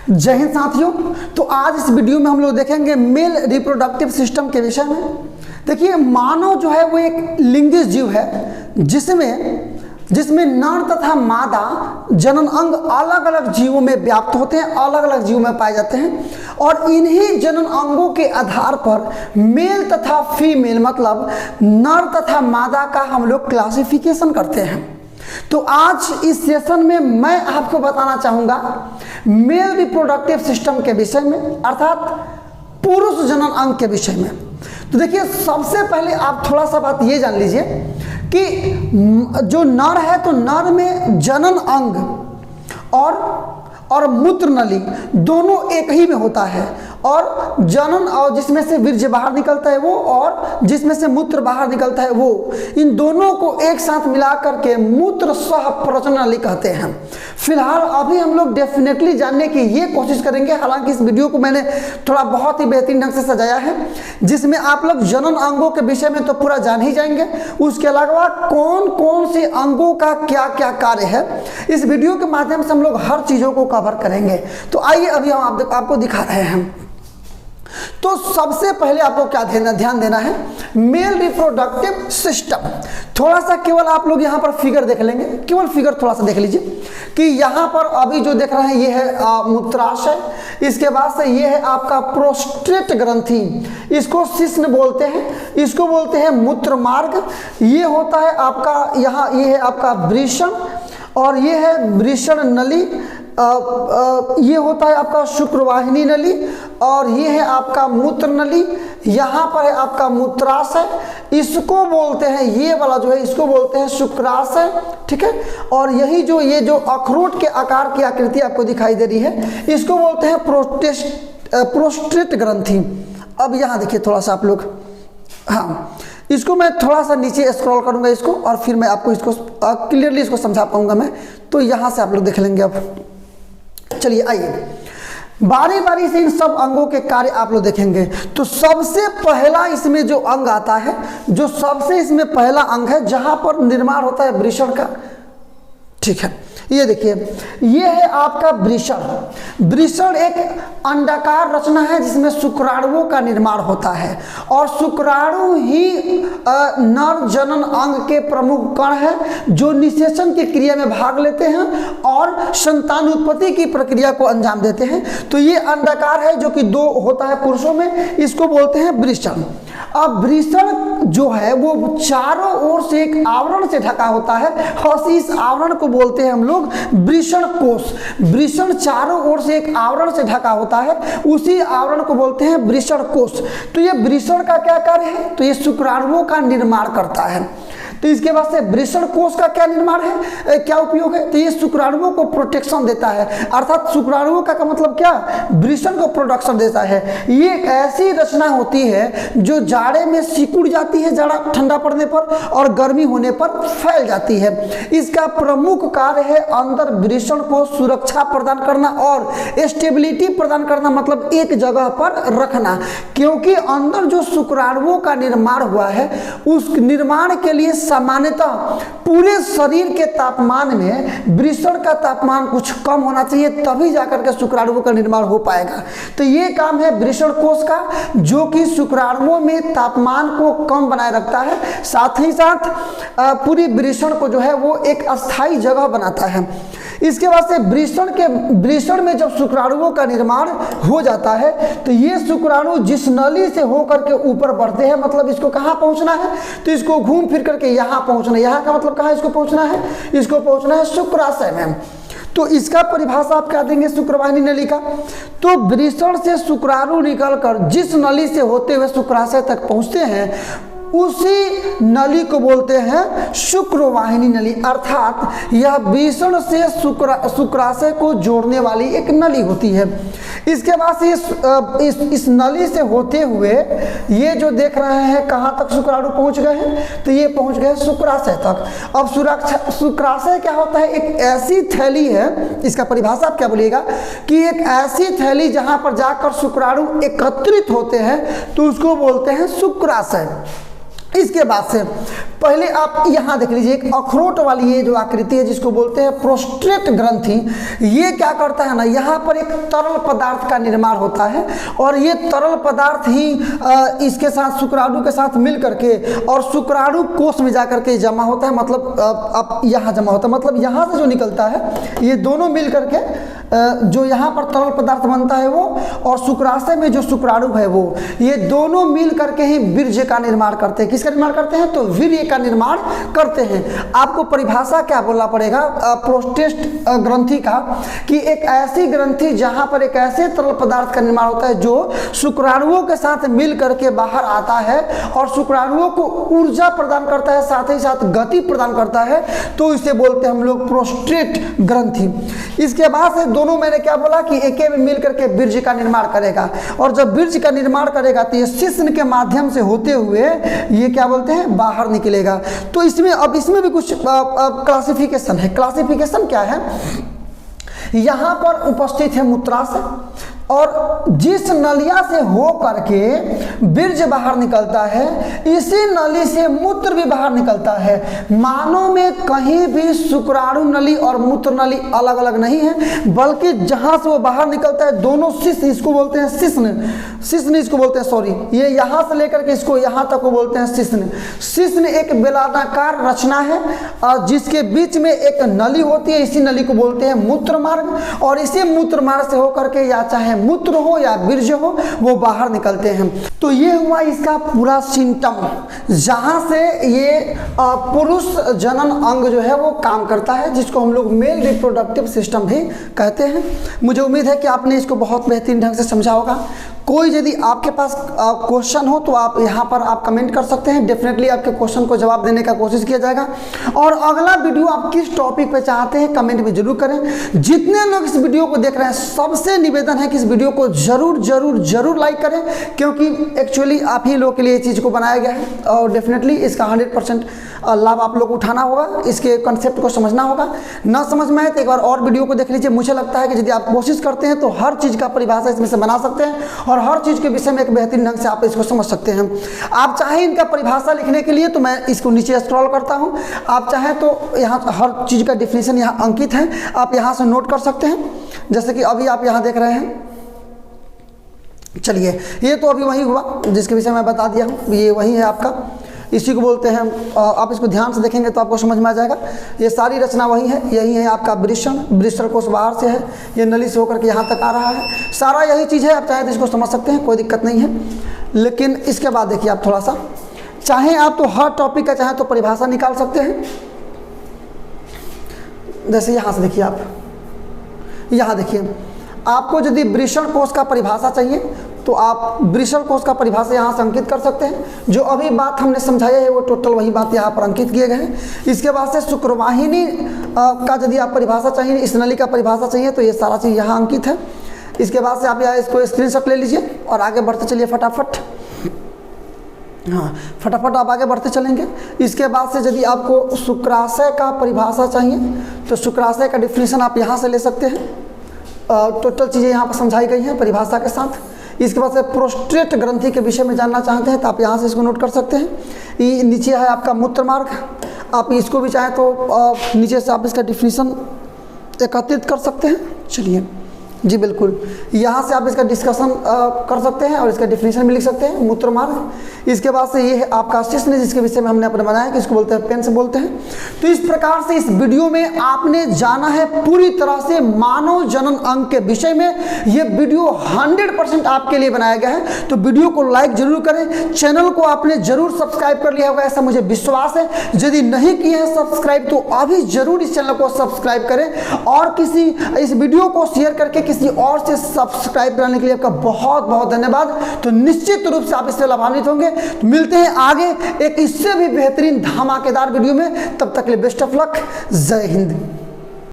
जय हिंद साथियों। तो आज इस वीडियो में हम लोग देखेंगे मेल रिप्रोडक्टिव सिस्टम के विषय में। देखिए, मानव जो है वो एक लिंगी जीव है जिसमें नर तथा मादा जनन अंग अलग अलग जीवों में व्याप्त होते हैं, अलग अलग जीवों में पाए जाते हैं और इन्हीं जनन अंगों के आधार पर मेल तथा फीमेल मतलब नर तथा मादा का हम लोग क्लासिफिकेशन करते हैं। तो आज इस सेशन में मैं आपको बताना चाहूँगा मेल रिप्रोडक्टिव सिस्टम के विषय में, अर्थात पुरुष जनन अंग के विषय में। तो देखिए, सबसे पहले आप थोड़ा सा बात ये जान लीजिए कि जो नर है तो नर में जनन अंग और मूत्र नली दोनों एक ही में होता है, और जनन और जिसमें से वीर्य बाहर निकलता है वो और जिसमें से मूत्र बाहर निकलता है वो, इन दोनों को एक साथ मिलाकर के मूत्र सह प्रजनन नली कहते हैं। फिलहाल अभी हम लोग डेफिनेटली जानने की ये कोशिश करेंगे, हालांकि इस वीडियो को मैंने थोड़ा बहुत ही बेहतरीन ढंग से सजाया है जिसमें आप लोग जनन अंगों के विषय में तो पूरा जान ही जाएंगे, उसके अलावा कौन कौन से अंगों का क्या क्या कार्य है इस वीडियो के माध्यम से हम लोग हर चीज़ों को कवर करेंगे। तो आइए अभी हम आपको दिखा रहे हैं। तो सबसे पहले आपको क्या ध्यान देना है, मेल रिप्रोडक्टिव सिस्टम। थोड़ा सा केवल आप लोग यहाँ पर फिगर देख लेंगे, केवल फिगर थोड़ा सा देख लीजिए कि यहाँ पर अभी जो देख रहे हैं ये है मूत्राशय, इसके बाद से ये है आपका प्रोस्टेट ग्रंथि, इसको शिश्न बोलते हैं, इसको बोलते हैं मूत्र मार्ग, ये होता है आपका यहाँ, ये है आपका वृषण और ये है वृषण नली, ये होता है आपका शुक्रवाहिनी नली और ये है आपका मूत्र नली, यहाँ पर है आपका मूत्राशय, इसको बोलते हैं, ये वाला जो है इसको बोलते हैं शुक्राशय, ठीक है। और यही जो ये जो अखरोट के आकार की आकृति आपको दिखाई दे रही है इसको बोलते हैं प्रोस्टेट ग्रंथि। अब यहाँ देखिए थोड़ा सा आप लोग, हाँ इसको मैं थोड़ा सा नीचे स्क्रॉल करूँगा इसको और फिर मैं आपको इसको क्लियरली इसको समझा पाऊँगा मैं, तो यहाँ से आप लोग देख लेंगे। अब चलिए आइए बारी बारी से इन सब अंगों के कार्य आप लोग देखेंगे। तो सबसे पहला इसमें जो अंग आता है, जो सबसे इसमें पहला अंग है जहां पर निर्माण होता है वृषण का, ठीक है, ये देखिए ये है आपका वृषण। वृषण एक अंडाकार रचना है जिसमें शुक्राणुओं का निर्माण होता है और शुक्राणु ही नर जनन अंग के प्रमुख कण है जो निषेचन की क्रिया में भाग लेते हैं और संतान उत्पत्ति की प्रक्रिया को अंजाम देते हैं। तो ये अंडाकार है जो कि दो होता है पुरुषों में, इसको बोलते हैं वृषण। अब वृषण जो है वो चारों ओर से एक आवरण से ढका होता है और इस आवरण को बोलते हैं हम लोग वृषण कोश। वृषण चारों ओर से एक आवरण से ढका होता है, उसी आवरण को बोलते हैं वृषण कोश। तो ये वृषण का क्या कार्य है, तो ये शुक्राणुओं का निर्माण करता है। तो इसके बाद से वृषण कोश का क्या निर्माण है, क्या उपयोग है, तो ये शुक्राणुओं को प्रोटेक्शन देता है, अर्थात शुक्राणुओं का मतलब क्या, वृषण को प्रोटेक्शन देता है। ये एक ऐसी रचना होती है जो जाड़े में सिकुड़ जाती है, जाड़ा ठंडा पड़ने पर, और गर्मी होने पर फैल जाती है। इसका प्रमुख कार्य है अंदर वृषण को सुरक्षा प्रदान करना और स्टेबिलिटी प्रदान करना, मतलब एक जगह पर रखना, क्योंकि अंदर जो शुक्राणुओं का निर्माण हुआ है उस निर्माण के लिए सामान्यतः पूरे शरीर के तापमान में वृषण का तापमान कुछ कम होना चाहिए, तभी जाकर के शुक्राणुओं का निर्माण हो पाएगा। तो ये काम है वृषण कोश का, जो कि शुक्राणुओं में तापमान को कम बनाए रखता है, साथ ही साथ पूरी वृषण को जो है वो एक अस्थायी जगह बनाता है। इसके बाद से वृषण में जब शुक्राणुओं का निर्माण हो जाता है तो ये शुक्राणु जिस नली से होकर के ऊपर बढ़ते हैं, मतलब इसको कहाँ पहुँचना है, तो इसको घूम फिर करके यहाँ पहुँचना, यहाँ का मतलब कहाँ इसको पहुँचना है, इसको पहुँचना है शुक्राशय में। तो इसका परिभाषा आप क्या देंगे शुक्रवाहिनी नली का, तो वृषण से शुक्राणु निकलकर जिस नली से होते हुए शुक्राशय तक पहुँचते हैं उसी नली को बोलते हैं शुक्रवाहिनी नली, अर्थात यह वृषण से शुक्राशय को जोड़ने वाली एक नली होती है। इसके बाद से इस नली से होते हुए ये जो देख रहे हैं कहाँ तक शुक्राणु पहुँच गए हैं, तो ये पहुँच गए शुक्राशय तक। अब शुक्राशय क्या होता है, एक ऐसी थैली है, इसका परिभाषा आप क्या बोलिएगा, कि एक ऐसी थैली जहाँ पर जाकर शुक्राणु एकत्रित होते हैं तो उसको बोलते हैं शुक्राशय। इसके बाद से पहले आप यहाँ देख लीजिए, एक अखरोट वाली ये जो आकृति है जिसको बोलते हैं प्रोस्टेट ग्रंथि, ये क्या करता है ना, यहाँ पर एक तरल पदार्थ का निर्माण होता है और ये तरल पदार्थ ही इसके साथ शुक्राणु के साथ मिल करके और शुक्राणु कोष में जाकर के जमा होता है, मतलब अब यहाँ जमा होता है, मतलब यहाँ से जो निकलता है ये दोनों मिल करके जो यहाँ पर तरल पदार्थ बनता है वो, और शुक्राशय में जो शुक्राणु है वो, ये दोनों मिल करके ही वीर्य का निर्माण करते हैं। किसका निर्माण करते हैं? तो वीर्य का निर्माण करते हैं। आपको परिभाषा क्या बोलना पड़ेगा प्रोस्टेट ग्रंथि का, कि एक ऐसी ग्रंथि जहाँ पर एक ऐसे तरल पदार्थ का निर्माण होता है जो शुक्राणुओं के साथ मिल करके बाहर आता है और शुक्राणुओं को ऊर्जा प्रदान करता है, साथ ही साथ गति प्रदान करता है, तो इसे बोलते हैं हम लोग प्रोस्टेट ग्रंथि। इसके बाद से दोनों मैंने क्या बोला कि एक में मिल करके वीर्य का निर्माण करेगा, और जब वीर्य का निर्माण करेगा तो ये शिश्न के माध्यम से होते हुए ये क्या बोलते हैं बाहर निकलेगा। तो इसमें अब इसमें भी कुछ क्लासिफिकेशन है। क्लासिफिकेशन क्या है? यहाँ पर उपस्थित है मूत्राशय, और जिस नलिया से हो करके वीर्य बाहर निकलता है इसी नली से मूत्र भी बाहर निकलता है। मानव में कहीं भी शुक्राणु नली और मूत्र नली अलग अलग नहीं है, बल्कि जहां से वो बाहर निकलता है दोनों शिश्न, इसको बोलते हैं शिश्न इसको बोलते हैं, सॉरी, ये यहां से लेकर के इसको यहां तक को बोलते हैं शिश्न। शिश्न एक बेलनाकार रचना है और जिसके बीच में एक नली होती है, इसी नली को बोलते हैं मूत्र मार्ग, और इसी मूत्र मार्ग से होकर के या चाहे मूत्र हो या वीर्य हो वो बाहर निकलते हैं। तो ये हुआ इसका पूरा सिम्टम, जहां से ये पुरुष जनन अंग जो है वो काम करता है, जिसको हम लोग मेल रिप्रोडक्टिव सिस्टम भी कहते हैं। मुझे उम्मीद है कि आपने इसको बहुत बेहतरीन ढंग से समझा होगा। कोई यदि आपके पास क्वेश्चन हो तो आप यहाँ पर आप कमेंट कर सकते हैं, डेफिनेटली आपके क्वेश्चन को जवाब देने का कोशिश किया जाएगा। और अगला वीडियो आप किस टॉपिक पे चाहते हैं कमेंट में जरूर करें। जितने लोग इस वीडियो को देख रहे हैं सबसे निवेदन है कि इस वीडियो को जरूर जरूर जरूर लाइक करें, क्योंकि एक्चुअली आप ही लोगों के लिए चीज़ को बनाया गया है और डेफिनेटली इसका 100% लाभ आप लोग को उठाना होगा, इसके कंसेप्ट को समझना होगा। ना समझ में आए तो एक बार और वीडियो को देख लीजिए। मुझे लगता है कि यदि आप कोशिश करते हैं तो हर चीज़ का परिभाषा इसमें से बना सकते हैं और हर चीज़ के विषय में एक बेहतरीन ढंग से आप इसको समझ सकते हैं। आप चाहें इनका परिभाषा लिखने के लिए तो मैं इसको नीचे स्क्रॉल करता हूं, आप चाहें तो यहाँ हर चीज़ का डिफिनीशन यहाँ अंकित है, आप यहाँ से नोट कर सकते हैं, जैसे कि अभी आप यहाँ देख रहे हैं। चलिए, ये तो अभी वही हुआ जिसके विषय मैं बता दिया हूँ, ये वही है आपका, इसी को बोलते हैं। आप इसको ध्यान से देखेंगे तो आपको समझ में आ जाएगा। ये सारी रचना वही है, यही है आपका वृषण कोष बाहर से है, ये नली से होकर के यहाँ तक आ रहा है, सारा यही चीज़ है। आप चाहे तो इसको समझ सकते हैं, कोई दिक्कत नहीं है। लेकिन इसके बाद देखिए आप थोड़ा सा, चाहे आप तो हर टॉपिक का चाहे तो परिभाषा निकाल सकते हैं। जैसे यहाँ से देखिए, आप यहाँ देखिए, आपको यदि वृषण कोष का परिभाषा चाहिए तो आप वृषण कोष का परिभाषा यहाँ से अंकित कर सकते हैं। जो अभी बात हमने समझाया है वो टोटल वही बात यहाँ पर अंकित किए गए हैं। इसके बाद से शुक्रवाहिनी का यदि आप परिभाषा चाहिए, इस नली का परिभाषा चाहिए तो ये सारा चीज़ यहाँ अंकित है। इसके बाद से आप यहाँ इसको स्क्रीनशॉट ले लीजिए और आगे बढ़ते चलिए फटाफट। हाँ, फटाफट आप आगे बढ़ते चलेंगे। इसके बाद से यदि आपको शुक्राशय का परिभाषा चाहिए तो शुक्राशय का डिफिनीशन आप यहाँ से ले सकते हैं। टोटल चीज़ें यहाँ पर समझाई गई हैं परिभाषा के साथ। इसके बाद से प्रोस्टेट ग्रंथि के विषय में जानना चाहते हैं तो आप यहाँ से इसको नोट कर सकते हैं। ये नीचे है आपका मूत्र मार्ग, आप इसको भी चाहें तो नीचे से आप इसका डिफिनीशन एकत्रित कर सकते हैं। चलिए जी बिल्कुल, यहाँ से आप इसका डिस्कशन कर सकते हैं और इसका डिफिनीशन भी लिख सकते हैं, मूत्र मार्ग। इसके बाद से ये है आपका शिश्न, जिसके विषय में हमने अपने बनाया कि इसको बोलते हैं पेन से बोलते हैं। तो इस प्रकार से इस वीडियो में आपने जाना है पूरी तरह से मानव जनन अंग के विषय में। ये वीडियो 100% आपके लिए बनाया गया है, तो वीडियो को लाइक जरूर करें। चैनल को आपने जरूर सब्सक्राइब कर लिया होगा ऐसा मुझे विश्वास है। यदि नहीं किए हैं सब्सक्राइब तो अभी जरूर इस चैनल को सब्सक्राइब करें और किसी इस वीडियो को शेयर करके किसी और से सब्सक्राइब कराने के लिए आपका बहुत बहुत धन्यवाद। तो निश्चित रूप से आप इससे लाभान्वित होंगे। तो मिलते हैं आगे एक इससे भी बेहतरीन धमाकेदार वीडियो में, तब तक के लिए बेस्ट ऑफ लक, जय हिंद।